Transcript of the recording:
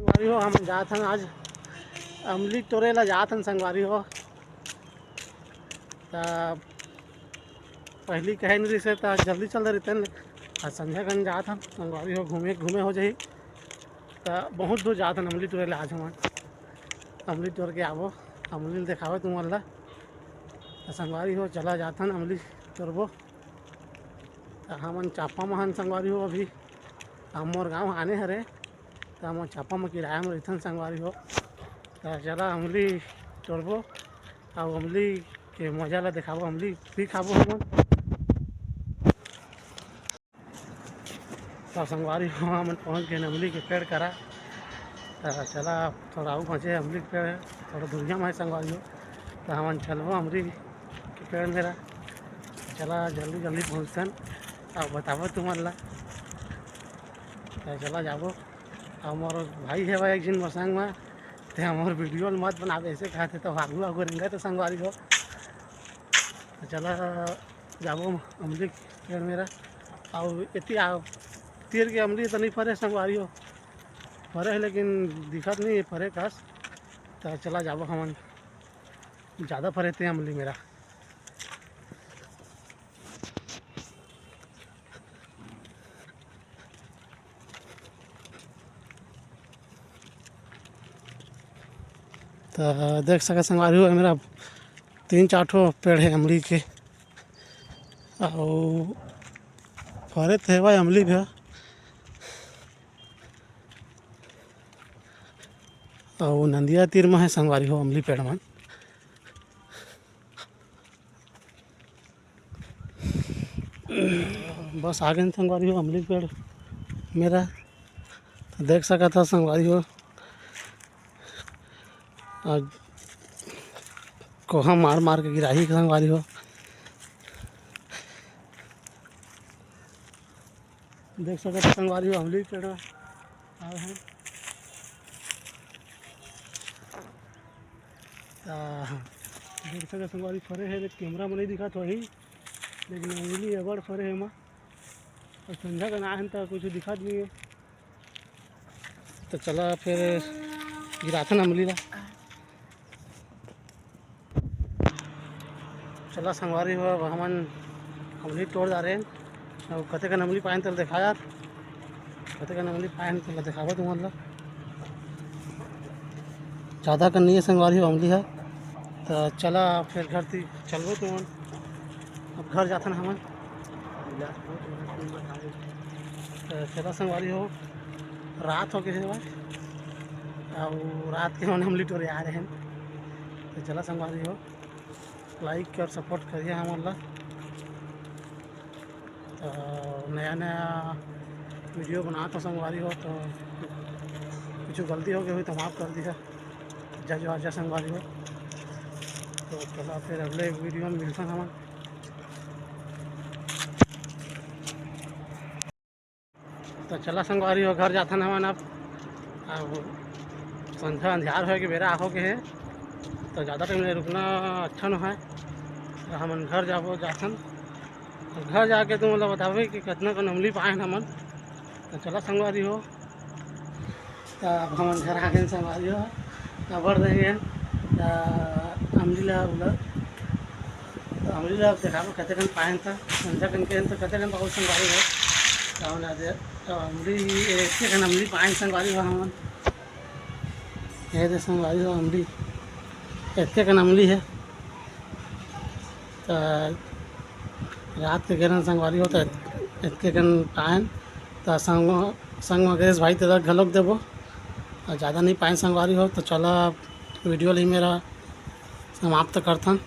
संगवारी हो हम जात हन आज अमली तोड़े ला जात हन संगवारी हो। त पहली कहे नहीं से तो जल्दी चल रही आज संध्या कन जात हन संगवारी हो घूमे घूमे हो जाही। तो बहुत दूर जात हन अमली तोड़े ला आज हम अमली तोड़ के आवो अमली दिखावे तुम ला संगवारी हो चला जात हन अमली तोड़बो। तो हमन चापा में हन संगवारी हो अभी हम मोर गाँव आने हरे तो हम चापा में किराया में रहथन संगवारी हो। तो चला अमली तोड़बो और अमली के मजा ला दिखाबो अमली भी खाबो हमन। तो संगवारी हो हमन पहुँच गए अमली के पेड़ करा। तो चला थोड़ा आऊ पहुँचे अमली के पेड़ थोड़ा दुनिया में है संगवारी हो। तो हमन चलबो अमली के पेड़ मेरा चला जल्दी जल्दी पहुँचन और बताबो तुमन ला। तो चला जाबो और मोर भाई है भाई एक दिन मोर संग में ते मोर वीडियो मत बनावे ऐसे कहते तो आगू आगू रेंगे तो संगवारी हो। तो चला जाबो अमली पेड़ मेरा और इतनी तीर के अमली तो नहीं फरे संगवारी हो फरे है लेकिन दिखत नहीं है फरे खास। तो चला जाबो हमन ज़्यादा फरे थे अमली मेरा। तो देख सके संगवारी हो मेरा 3-4 ठो पेड़ है अमली के और फरे थे भाई अमली भी और नंदिया तीर में है संगवारी हो अमली पेड़ मन। बस आ गए संगवारी हो अमली पेड़ मेरा। तो देख सका था संगवारी हो कोहा मार मार के गिराही संगवारी हो। देख सके तो संगवारी हो अमली पेड़ आए हैं। देख सके संगवारी फरे है लेकिन कैमरा में नहीं दिखा तो वही लेकिन अमली अबड़ फरे है माँ और संध्या का ना है तो कुछ दिखा नहीं है। तो चला फिर गिराथन अमली ला चला संगवारी हो अब हमन अमली तोड़ जा रहे हैं और कते का अमली पाए तो देखा यार कते का अमली पाए तो दिखावा तुम ला। ज़्यादा कर नहीं है संगवारी हो अमली है। तो चला फिर घर थी चलो तुम अब घर जाथन हमन। तो चला संगवारी हो रात हो गए भाई और रात के मन अमली तोड़े आ रहे हैं। तो चला संगवारी हो लाइक और सपोर्ट करिए हमन ला। तो नया नया वीडियो बना तो संगवारी हो तो कुछ गलती हो गई हुई तो माफ़ कर दीजिए जज वाजा संगवारी हो। तो चला फिर अगले वीडियो में मिलता हमन। तो चला संगवारी हो घर जाथन हमन अब संध्या अंधियार हो के बेरा हो के है तो ज़्यादा टाइम नहीं रुकना अच्छा न है। तो हमन घर जाबो जाथन तो घर जाके तुम मतलब बतावे कि कितना का अमली पाए हमन। तो चला संगवारी हो तो अब हमन घर आ गए संगवारी हो तो बढ़ रही है अमली ला तो अमली ला दिखाबो कते कन पाए था संध्या कन के तो कते कन बहुत संगवारी हो। तो अमली एक कन अमली पाए संगवारी हो हमन ये संगवारी हो अमली इतने कन अमली है। तो रात के गिरन संगवारी हो तो इतने कन पाए तो संग में गैस भाई तेरा घलोक देबो और ज़्यादा नहीं पाए संगवारी हो। तो चला वीडियो ली मेरा समाप्त करथन।